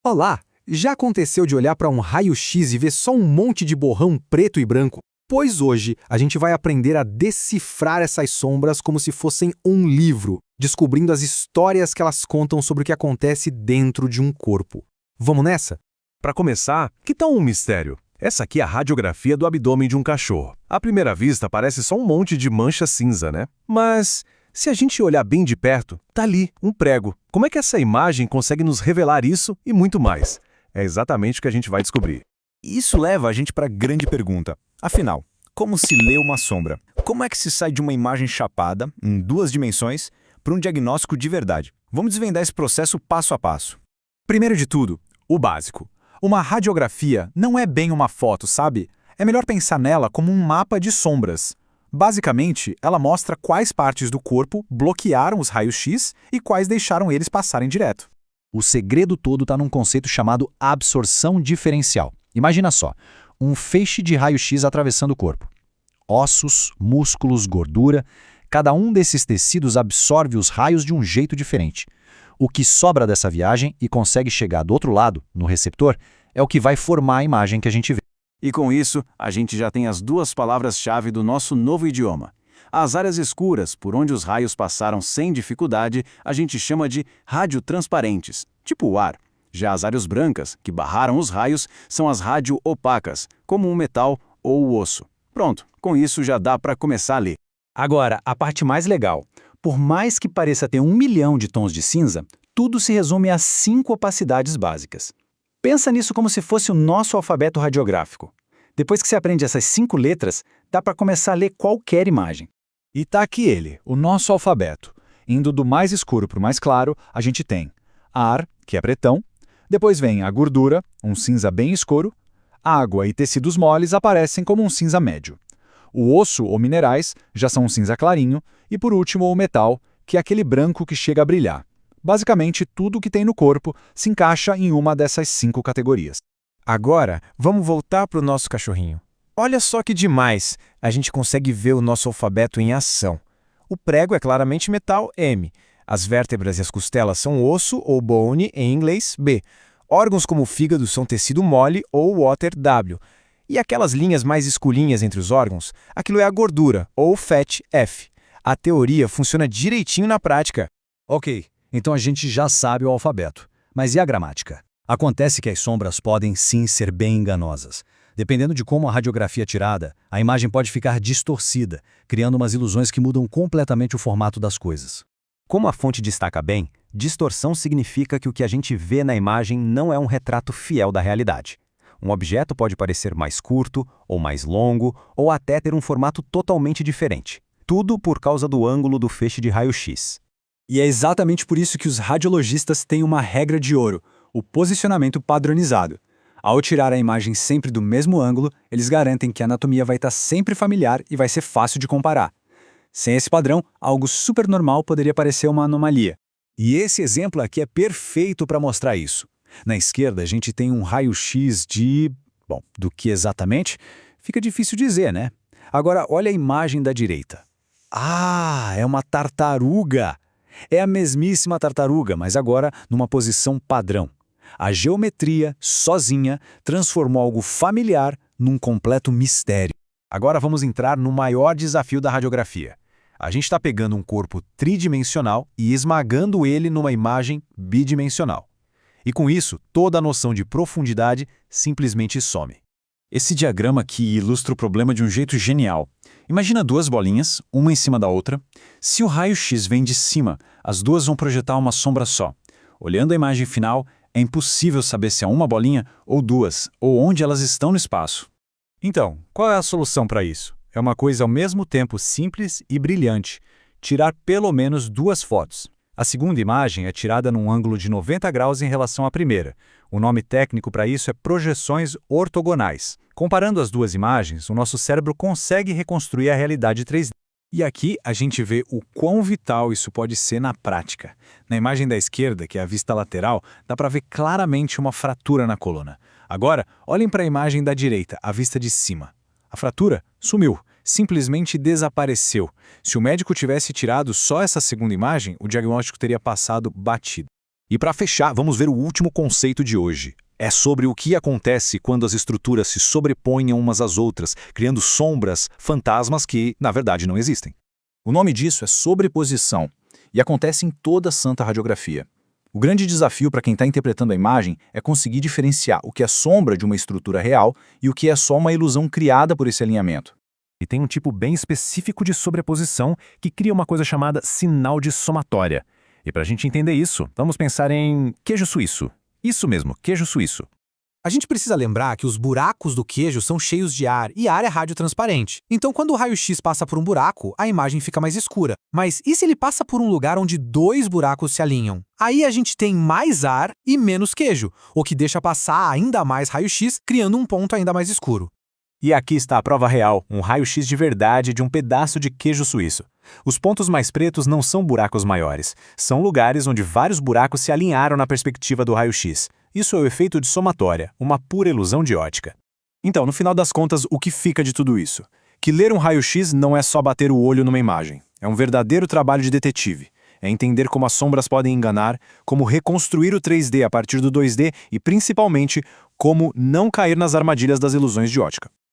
Olá! Já aconteceu de olhar para um raio-x e ver só um monte de borrão preto e branco? Pois hoje a gente vai aprender a decifrar essas sombras como se fossem um livro, descobrindo as histórias que elas contam sobre o que acontece dentro de um corpo. Vamos nessa? Para começar, que tal um mistério? Essa aqui é a radiografia do abdômen de um cachorro. À primeira vista parece só um monte de mancha cinza, né? Mas se a gente olhar bem de perto, tá ali, um prego. Como é que essa imagem consegue nos revelar isso e muito mais? É exatamente o que a gente vai descobrir. Isso leva a gente para a grande pergunta. Afinal, como se lê uma sombra? Como é que se sai de uma imagem chapada, em 2 dimensões, para um diagnóstico de verdade? Vamos desvendar esse processo passo a passo. Primeiro de tudo, o básico. Uma radiografia não é bem uma foto, sabe? É melhor pensar nela como um mapa de sombras. Basicamente, ela mostra quais partes do corpo bloquearam os raios-x e quais deixaram eles passarem direto. O segredo todo está num conceito chamado absorção diferencial. Imagina só, um feixe de raio-x atravessando o corpo. Ossos, músculos, gordura, cada um desses tecidos absorve os raios de um jeito diferente. O que sobra dessa viagem e consegue chegar do outro lado, no receptor, é o que vai formar a imagem que a gente vê. E com isso, a gente já tem as 2 palavras-chave do nosso novo idioma. As áreas escuras, por onde os raios passaram sem dificuldade, a gente chama de radiotransparentes, tipo o ar. Já as áreas brancas, que barraram os raios, são as radioopacas, como um metal ou o osso. Pronto, com isso já dá para começar a ler. Agora, a parte mais legal. Por mais que pareça ter 1 milhão de tons de cinza, tudo se resume a 5 opacidades básicas. Pensa nisso como se fosse o nosso alfabeto radiográfico. Depois que você aprende essas 5 letras, dá para começar a ler qualquer imagem. E tá aqui ele, o nosso alfabeto. Indo do mais escuro para o mais claro, a gente tem ar, que é pretão, depois vem a gordura, um cinza bem escuro, água e tecidos moles aparecem como um cinza médio. O osso ou minerais já são um cinza clarinho, e por último o metal, que é aquele branco que chega a brilhar. Basicamente, tudo que tem no corpo se encaixa em uma dessas 5 categorias. Agora, vamos voltar para o nosso cachorrinho. Olha só que demais! A gente consegue ver o nosso alfabeto em ação. O prego é claramente metal M. As vértebras e as costelas são osso ou bone, em inglês, B. Órgãos como o fígado são tecido mole ou water, W. E aquelas linhas mais escurinhas entre os órgãos, aquilo é a gordura, ou fat, F. A teoria funciona direitinho na prática. Ok, então a gente já sabe o alfabeto. Mas e a gramática? Acontece que as sombras podem sim ser bem enganosas. Dependendo de como a radiografia é tirada, a imagem pode ficar distorcida, criando umas ilusões que mudam completamente o formato das coisas. Como a fonte destaca bem, distorção significa que o que a gente vê na imagem não é um retrato fiel da realidade. Um objeto pode parecer mais curto, ou mais longo, ou até ter um formato totalmente diferente. Tudo por causa do ângulo do feixe de raio-x. E é exatamente por isso que os radiologistas têm uma regra de ouro, o posicionamento padronizado. Ao tirar a imagem sempre do mesmo ângulo, eles garantem que a anatomia vai estar sempre familiar e vai ser fácil de comparar. Sem esse padrão, algo super normal poderia parecer uma anomalia. E esse exemplo aqui é perfeito para mostrar isso. Na esquerda, a gente tem um raio-x de... Bom, do que exatamente? Fica difícil dizer, né? Agora, olha a imagem da direita. Ah, é uma tartaruga! É a mesmíssima tartaruga, mas agora numa posição padrão. A geometria, sozinha, transformou algo familiar num completo mistério. Agora vamos entrar no maior desafio da radiografia. A gente está pegando um corpo tridimensional e esmagando ele numa imagem bidimensional. E com isso, toda a noção de profundidade simplesmente some. Esse diagrama aqui ilustra o problema de um jeito genial. Imagina 2 bolinhas, uma em cima da outra. Se o raio-x vem de cima, as 2 vão projetar uma sombra só. Olhando a imagem final, é impossível saber se é uma bolinha ou 2, ou onde elas estão no espaço. Então, qual é a solução para isso? É uma coisa ao mesmo tempo simples e brilhante. Tirar pelo menos 2 fotos. A segunda imagem é tirada num ângulo de 90 graus em relação à primeira. O nome técnico para isso é projeções ortogonais. Comparando as 2 imagens, o nosso cérebro consegue reconstruir a realidade 3D. E aqui a gente vê o quão vital isso pode ser na prática. Na imagem da esquerda, que é a vista lateral, dá para ver claramente uma fratura na coluna. Agora, olhem para a imagem da direita, a vista de cima. A fratura sumiu, simplesmente desapareceu. Se o médico tivesse tirado só essa segunda imagem, o diagnóstico teria passado batido. E para fechar, vamos ver o último conceito de hoje. É sobre o que acontece quando as estruturas se sobrepõem umas às outras, criando sombras, fantasmas que, na verdade, não existem. O nome disso é sobreposição e acontece em toda a santa radiografia. O grande desafio para quem está interpretando a imagem é conseguir diferenciar o que é sombra de uma estrutura real e o que é só uma ilusão criada por esse alinhamento. E tem um tipo bem específico de sobreposição que cria uma coisa chamada sinal de somatória. E para a gente entender isso, vamos pensar em queijo suíço. Isso mesmo, queijo suíço. A gente precisa lembrar que os buracos do queijo são cheios de ar e ar é radiotransparente. Então, quando o raio-x passa por um buraco, a imagem fica mais escura. Mas e se ele passa por um lugar onde 2 buracos se alinham? Aí a gente tem mais ar e menos queijo, o que deixa passar ainda mais raio-x, criando um ponto ainda mais escuro. E aqui está a prova real, um raio-x de verdade de um pedaço de queijo suíço. Os pontos mais pretos não são buracos maiores, são lugares onde vários buracos se alinharam na perspectiva do raio-x. Isso é o efeito de somatória, uma pura ilusão de ótica. Então, no final das contas, o que fica de tudo isso? Que ler um raio-x não é só bater o olho numa imagem. É um verdadeiro trabalho de detetive. É entender como as sombras podem enganar, como reconstruir o 3D a partir do 2D e, principalmente, como não cair nas armadilhas das ilusões de ótica.